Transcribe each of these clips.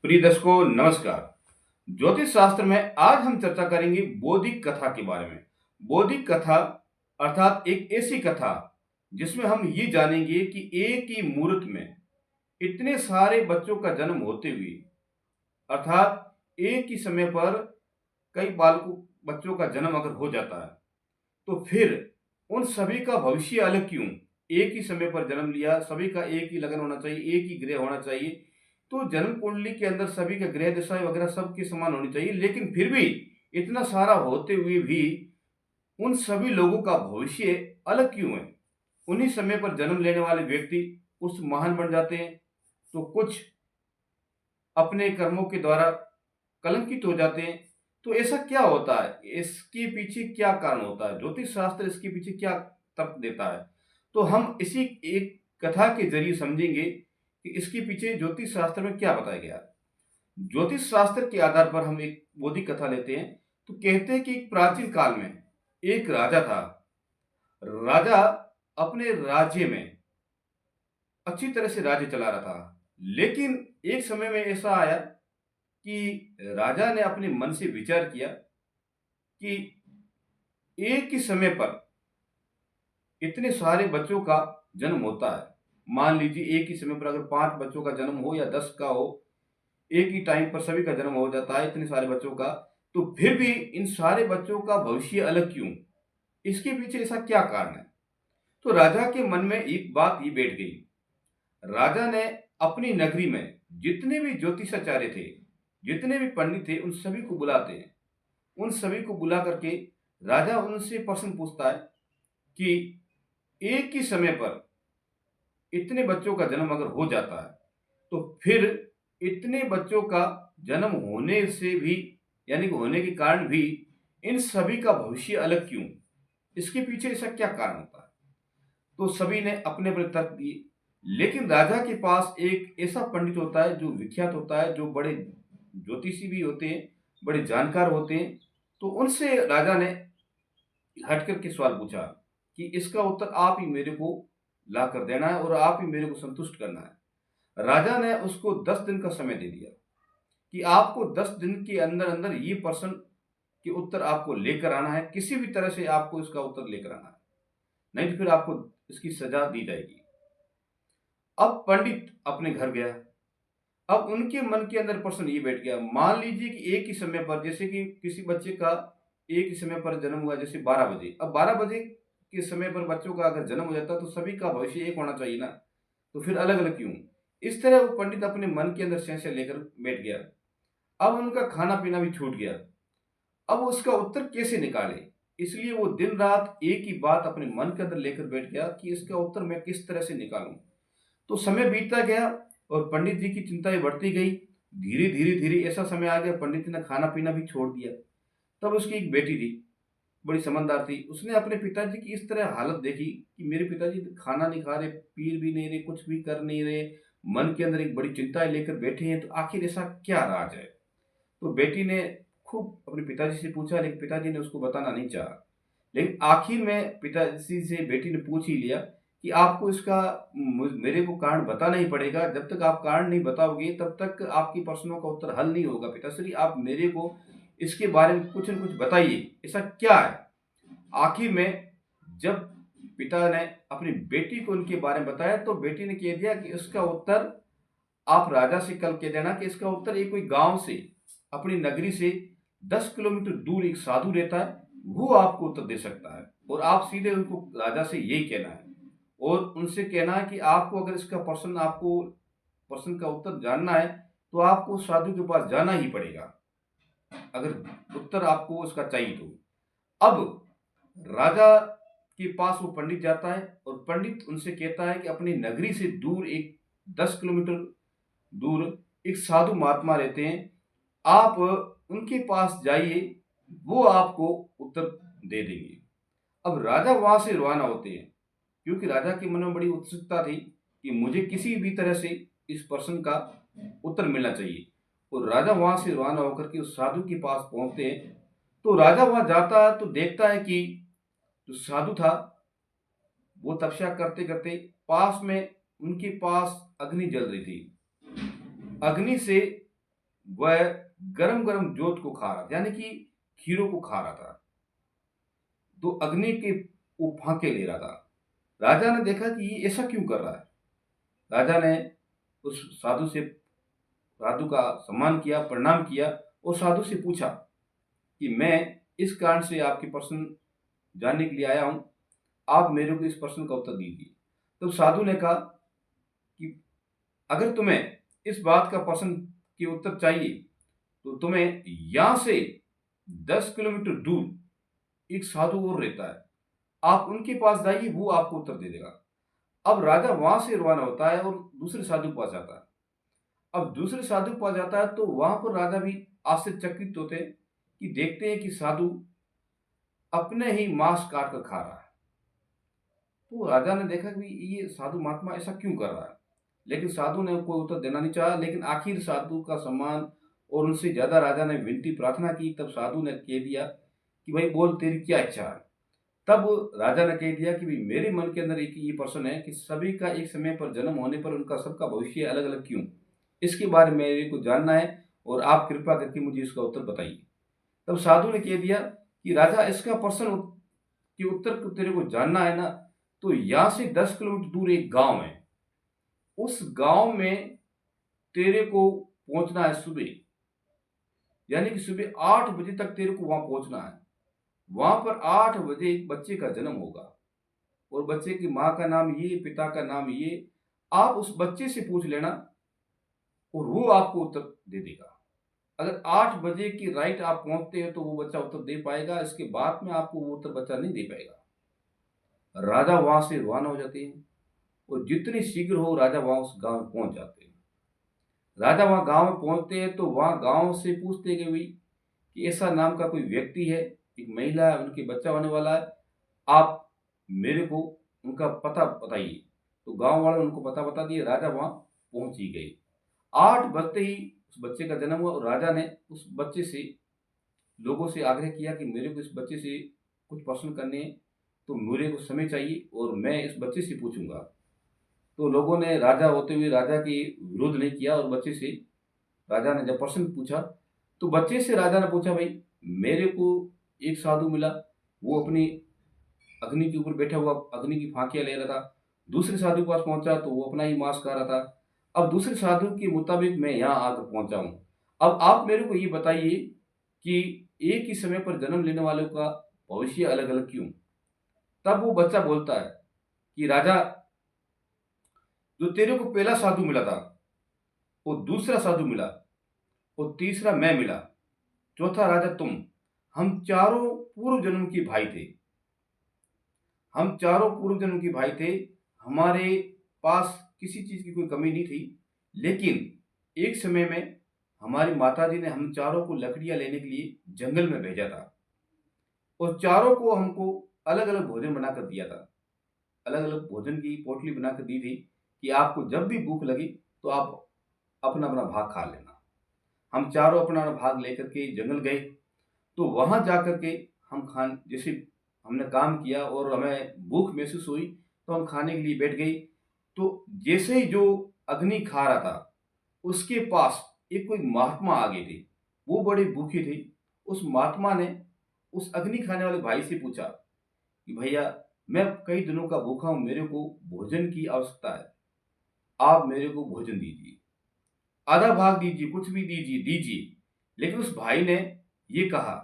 प्रिय दर्शकों नमस्कार। ज्योतिष शास्त्र में आज हम चर्चा करेंगे बौद्धिक कथा के बारे में। बौद्धिक कथा अर्थात एक ऐसी कथा जिसमें हम ये जानेंगे कि एक ही मुहूर्त में इतने सारे बच्चों का जन्म होते हुए अर्थात एक ही समय पर कई बालकों बच्चों का जन्म अगर हो जाता है तो फिर उन सभी का भविष्य अलग क्यों? एक ही समय पर जन्म लिया, सभी का एक ही लगन होना चाहिए, एक ही ग्रह होना चाहिए। तो जन्म कुंडली के अंदर सभी का ग्रह दशाएँ वगैरह सबकी समान होनी चाहिए, लेकिन फिर भी इतना सारा होते हुए भी उन सभी लोगों का भविष्य अलग क्यों है? उन्हीं समय पर जन्म लेने वाले व्यक्ति कुछ महान बन जाते हैं, तो कुछ अपने कर्मों के द्वारा कलंकित हो जाते हैं। तो ऐसा क्या होता है? इसके पीछे क्या कारण होता है? ज्योतिष शास्त्र इसके पीछे क्या तर्क देता है? तो हम इसी एक कथा के ज़रिए समझेंगे कि इसके पीछे ज्योतिष शास्त्र में क्या बताया गया है। ज्योतिष शास्त्र के आधार पर हम एक बौद्धिक कथा लेते हैं। तो कहते हैं कि एक प्राचीन काल में एक राजा था। राजा अपने राज्य में अच्छी तरह से राज्य चला रहा था। लेकिन एक समय में ऐसा आया कि राजा ने अपने मन से विचार किया कि एक ही समय पर इतने सारे बच्चों का जन्म होता है। मान लीजिए एक ही समय पर अगर 5 बच्चों का जन्म हो या 10 का हो, एक ही टाइम पर सभी का जन्म हो जाता है इतने सारे बच्चों का, तो फिर भी इन सारे बच्चों का भविष्य अलग क्यों? इसके पीछे ऐसा क्या कारण है? तो राजा के मन में एक बात ये बैठ गई। राजा ने अपनी नगरी में जितने भी ज्योतिषाचार्य थे, जितने भी पंडित थे, उन सभी को बुलाते हैं। उन सभी को बुला करके राजा उनसे प्रश्न पूछता है कि एक ही समय पर इतने बच्चों का जन्म अगर हो जाता है, तो फिर इतने बच्चों का जन्म होने से भी यानी कि होने के कारण भी इन सभी का भविष्य अलग क्यों? इसके पीछे ऐसा क्या कारण होता है? तो सभी ने अपने-अपने तर्क दिए। लेकिन राजा के पास एक ऐसा पंडित होता है जो विख्यात होता है, जो बड़े ज्योतिषी भी होते हैं, बड़े जानकार होते हैं। तो उनसे राजा ने हट कर के सवाल पूछा कि इसका उत्तर आप ही मेरे को ला कर देना है और आप ही मेरे को संतुष्ट करना है। राजा ने उसको 10 दिन का समय दे दिया कि आपको 10 दिन के अंदर-अंदर ये प्रश्न के उत्तर आपको लेकर आना है, किसी भी तरह से आपको इसका उत्तर लेकर आना है, नहीं तो फिर आपको इसकी सज़ा दी जाएगी। अब पंडित अपने घर गया। अब उनके मन के अंदर प्रश्न ये बैठ गया, मान लीजिए कि एक ही समय पर जैसे कि किसी बच्चे का एक ही समय पर जन्म हुआ जैसे 12 बजे। अब 12 बजे के समय पर बच्चों का अगर जन्म हो जाता है तो सभी का भविष्य एक होना चाहिए ना, तो फिर अलग-अलग क्यों? इस तरह वो पंडित अपने मन के अंदर संशय लेकर बैठ गया। अब उनका खाना-पीना भी छूट गया। अब उसका उत्तर कैसे निकाले? इसलिए वो दिन-रात एक ही बात अपने मन के अंदर लेकर बैठ गया कि इसका उत्तर मैं किस तरह से निकालूँ? तो समय बीतता गया और पंडित जी की चिंताएँ बढ़ती गई। धीरे-धीरे ऐसा समय आ गया पंडित जी ने खाना-पीना भी छोड़ दिया। तब उसकी एक बेटी थी, बड़ी समझदार थी। उसने अपने पिताजी की इस तरह हालत देखी कि मेरे पिताजी खाना नहीं खा रहे, पी भी नहीं रहे, कुछ भी कर नहीं रहे, मन के अंदर एक बड़ी चिंताएँ लेकर बैठे हैं, तो आखिर ऐसा क्या राज है? तो बेटी ने खूब अपने पिताजी से पूछा लेकिन पिताजी ने उसको बताना नहीं चाहा। लेकिन आखिर में पिताजी से बेटी ने पूछ ही लिया कि आपको इसका मेरे को कारण बताना ही पड़ेगा। जब तक आप कारण नहीं बताओगे तब तक आपकी प्रश्नों का उत्तर हल नहीं होगा। पिताश्री आप मेरे को इसके बारे में कुछ न कुछ बताइए, ऐसा क्या है? आखिर में जब पिता ने अपनी बेटी को उनके बारे में बताया तो बेटी ने कह दिया कि इसका उत्तर आप राजा से कल कह देना कि इसका उत्तर एक कोई गाँव से, अपनी नगरी से 10 किलोमीटर दूर एक साधु रहता है, वो आपको उत्तर दे सकता है और आप सीधे उनको राजा से यही कहना है और उनसे कहना है कि आपको अगर इसका प्रश्न का उत्तर जानना है, तो आपको उस साधु के पास जाना ही पड़ेगा, अगर उत्तर आपको उसका चाहिए तो। अब राजा के पास वो पंडित जाता है और पंडित उनसे कहता है कि अपनी नगरी से दूर एक 10 किलोमीटर दूर एक साधु महात्मा रहते हैं, आप उनके पास जाइए, वो आपको उत्तर दे देंगे। अब राजा वहाँ से रवाना होते हैं, क्योंकि राजा के मन में बड़ी उत्सुकता थी कि मुझे किसी भी तरह से इस प्रश्न का उत्तर मिलना चाहिए और राजा वहाँ से रवाना होकर के उस साधु के पास पहुँचते हैं। तो राजा वहाँ जाता है तो देखता है कि जो साधु था, वो तपस्या करते-करते पास में उनके पास अग्नि जल रही थी। अग्नि से वह गरम गरम जोत को खा रहा था, यानी कि खीरों को खा रहा था। तो अग्नि के वो फांके ले रहा था। राजा ने देखा कि ये ऐसा क्यों कर रहा है। राजा ने उस साधु का सम्मान किया, प्रणाम किया और साधु से पूछा कि मैं इस कारण से आपके प्रश्न जानने के लिए आया हूं, आप मेरे को इस प्रश्न का उत्तर दीजिए। तो साधु ने कहा कि अगर तुम्हें इस बात का प्रश्न के उत्तर चाहिए तो तुम्हें यहां से 10 किलोमीटर दूर एक साधु और रहता है, आप उनके पास जाइए, वो आपको उत्तर दे देगा। अब राजा वहां से रवाना होता है और दूसरे साधु के पास जाता है। अब दूसरे साधु के पास जाता है तो वहां पर राजा भी आश्चर्यचकित होते हैं कि देखते हैं कि साधु अपने ही मांस काट कर खा रहा है। तो राजा ने देखा कि ये साधु महात्मा ऐसा क्यों कर रहा है, लेकिन साधु ने कोई उत्तर देना नहीं चाहा। लेकिन आखिर साधु का सम्मान और उनसे ज्यादा राजा ने विनती प्रार्थना की, तब साधु ने कह दिया कि भाई बोल, तेरी क्या इच्छा है। तब राजा ने कह दिया कि भाई मेरे मन के अंदर एक ये प्रश्न है कि सभी का एक समय पर जन्म होने पर उनका सबका भविष्य अलग अलग क्यों, इसके बारे में मेरे को जानना है और आप कृपा करके मुझे इसका उत्तर बताइए। तब साधु ने कह दिया कि राजा, इसका प्रश्न के उत्तर को तेरे को जानना है ना, तो यहाँ से 10 किलोमीटर दूर एक गांव है, उस गांव में तेरे को पहुंचना है सुबह, यानी कि सुबह 8 बजे तक तेरे को वहां पहुंचना है। वहां पर 8 बजे एक बच्चे का जन्म होगा और बच्चे की माँ का नाम ये, पिता का नाम ये, आप उस बच्चे से पूछ लेना और वो आपको उत्तर दे देगा। अगर 8 बजे की राइट आप पहुंचते हैं तो वो बच्चा उत्तर दे पाएगा, इसके बाद में आपको वो उत्तर बच्चा नहीं दे पाएगा। राजा वहां से रवाना हो जाते हैं और जितनी शीघ्र हो राजा वहां उस गांव में पहुंच जाते हैं। राजा वहां गांव में पहुंचते हैं तो वहां गांव से पूछते हैं कि भाई कि ऐसा नाम का कोई व्यक्ति है, एक महिला है, उनके बच्चा होने वाला है, आप मेरे को उनका पता बताइए। तो गांव वाले उनको पता बता दिए, राजा वहां पहुंच ही गए। 8 बजते ही उस बच्चे का जन्म हुआ और राजा ने उस बच्चे से, लोगों से आग्रह किया कि मेरे को इस बच्चे से कुछ प्रश्न करने हैं, तो मेरे को समय चाहिए और मैं इस बच्चे से पूछूंगा। तो लोगों ने राजा होते हुए राजा की विरोध नहीं किया और बच्चे से राजा ने जब प्रश्न पूछा तो बच्चे से राजा ने पूछा, भाई मेरे को एक साधु मिला, वो अपनी अग्नि के ऊपर बैठा हुआ अग्नि की फांकियां ले रहा था। दूसरे साधु के पास पहुंचा तो वो अपना ही मांस खा रहा था। अब दूसरे साधु के मुताबिक मैं यहाँ आकर पहुंचा हूँ। अब आप मेरे को ये बताइए कि एक ही समय पर जन्म लेने वालों का भविष्य अलग अलग क्यों। तब वो बच्चा बोलता है कि राजा, जो तेरे को पहला साधु मिला था, वो दूसरा साधु मिला, और तीसरा मैं मिला, चौथा राजा तुम, हम चारों पूर्व जन्म के भाई थे। हम चारों पूर्व जन्म के भाई थे, हमारे पास किसी चीज की कोई कमी नहीं थी। लेकिन एक समय में हमारी माताजी ने हम चारों को लकड़ियां लेने के लिए जंगल में भेजा था और चारों को हमको अलग अलग भोजन बनाकर दिया था। अलग अलग भोजन की पोटली बनाकर दी थी कि आपको जब भी भूख लगी तो आप अपना अपना भाग खा लेना। हम चारों अपना अपना भाग लेकर के जंगल गए। तो वहां जाकर के हम खान जैसे हमने काम किया और हमें भूख महसूस हुई तो हम खाने के लिए बैठ गए। तो जैसे ही जो अग्नि खा रहा था उसके पास एक कोई महात्मा आ गए थे, वो बड़े भूखे थे। उस महात्मा ने उस अग्नि खाने वाले भाई से पूछा कि भैया, मैं कई दिनों का भूखा हूं, मेरे को भोजन की आवश्यकता है, आप मेरे को भोजन दीजिए, आधा भाग दीजिए, कुछ भी दीजिए दीजिए। लेकिन उस भाई ने ये कहा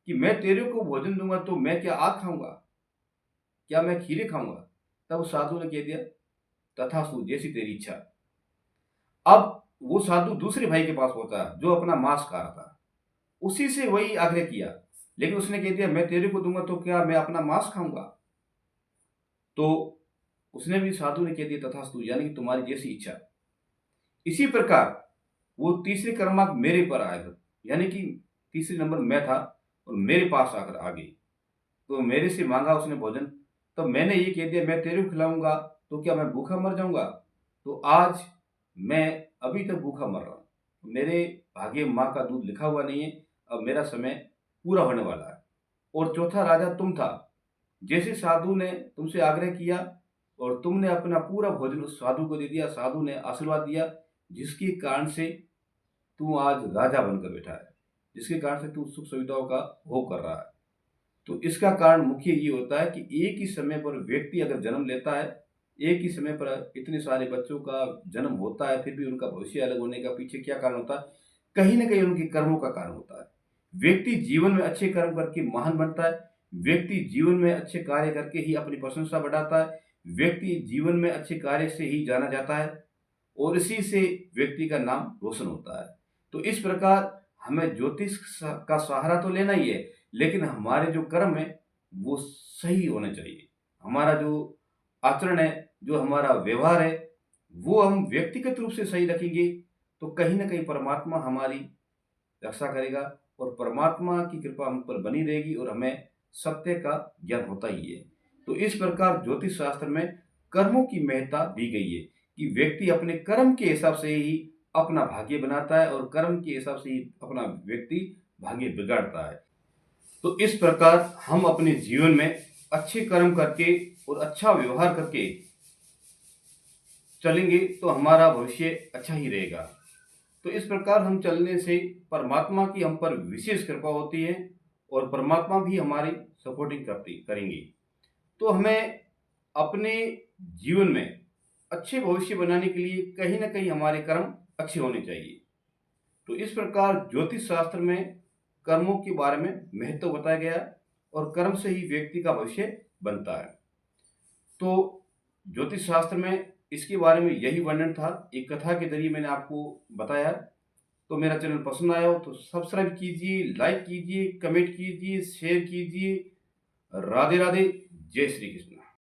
कि मैं तेरे को भोजन दूंगा तो मैं क्या आग खाऊंगा, क्या मैं खीरे खाऊंगा। तब उस साधु ने कह दिया, तथास्तु, जैसी तेरी इच्छा। अब वो साधु दूसरे भाई के पास पहुंचा जो अपना मांस खा रहा था, उसी से वही आग्रह किया, लेकिन उसने कह दिया मैं तेरे को दूंगा तो क्या मैं अपना मांस खाऊंगा। तो उसने भी, साधु ने कह दिया तथास्तु, यानी कि तुम्हारी जैसी इच्छा। इसी प्रकार वो तीसरे क्रमांक मेरे पर आएगा, यानी कि तीसरे नंबर मैं था और मेरे पास आकर आ गई। तो मेरे से मांगा उसने भोजन। तब मैंने ये कह दिया मैं तेरे को खिलाऊंगा तो क्या मैं भूखा मर जाऊंगा। तो आज मैं अभी तक भूखा मर रहा हूँ, मेरे भाग्य में माँ का दूध लिखा हुआ नहीं है, अब मेरा समय पूरा होने वाला है। और चौथा राजा तुम था, जैसे साधु ने तुमसे आग्रह किया और तुमने अपना पूरा भोजन उस साधु को दे दिया, साधु ने आशीर्वाद दिया, जिसके कारण से तू आज राजा बनकर बैठा है, जिसके कारण से तू सुख सुविधाओं का भोग कर रहा है। तो इसका कारण मुख्य ये होता है कि एक ही समय पर व्यक्ति अगर जन्म लेता है, एक ही समय पर इतने सारे बच्चों का जन्म होता है, फिर भी उनका भविष्य अलग होने का पीछे क्या कारण होता है? कहीं न कहीं उनके कर्मों का कारण होता है। व्यक्ति जीवन में अच्छे कर्म करके महान बनता है, व्यक्ति जीवन में अच्छे कार्य करके ही अपनी प्रशंसा बढ़ाता है, व्यक्ति जीवन में अच्छे कार्य से ही जाना जाता है और इसी से व्यक्ति का नाम रोशन होता है। तो इस प्रकार हमें ज्योतिष का सहारा तो लेना ही है, लेकिन हमारे जो कर्म है वो सही होने चाहिए। हमारा जो आचरण है, जो हमारा व्यवहार है, वो हम व्यक्तिगत रूप से सही रखेंगे तो कहीं न कहीं परमात्मा हमारी रक्षा करेगा और परमात्मा की कृपा हम पर बनी रहेगी और हमें सत्य का ज्ञान होता ही है। तो इस प्रकार ज्योतिष शास्त्र में कर्मों की महत्ता दी गई है कि व्यक्ति अपने कर्म के हिसाब से ही अपना भाग्य बनाता है और कर्म के हिसाब से ही अपना व्यक्ति भाग्य बिगाड़ता है। तो इस प्रकार हम अपने जीवन में अच्छे कर्म करके और अच्छा व्यवहार करके चलेंगे तो हमारा भविष्य अच्छा ही रहेगा। तो इस प्रकार हम चलने से परमात्मा की हम पर विशेष कृपा होती है और परमात्मा भी हमारी सपोर्टिंग करती करेंगी। तो हमें अपने जीवन में अच्छे भविष्य बनाने के लिए कहीं न कहीं हमारे कर्म अच्छे होने चाहिए। तो इस प्रकार ज्योतिष शास्त्र में कर्मों के बारे में महत्व बताया गया है और कर्म से ही व्यक्ति का भविष्य बनता है। तो ज्योतिष शास्त्र में इसके बारे में यही वर्णन था, एक कथा के ज़रिए मैंने आपको बताया। तो मेरा चैनल पसंद आया हो तो सब्सक्राइब कीजिए, लाइक कीजिए, कमेंट कीजिए, शेयर कीजिए। राधे राधे, जय श्री कृष्ण।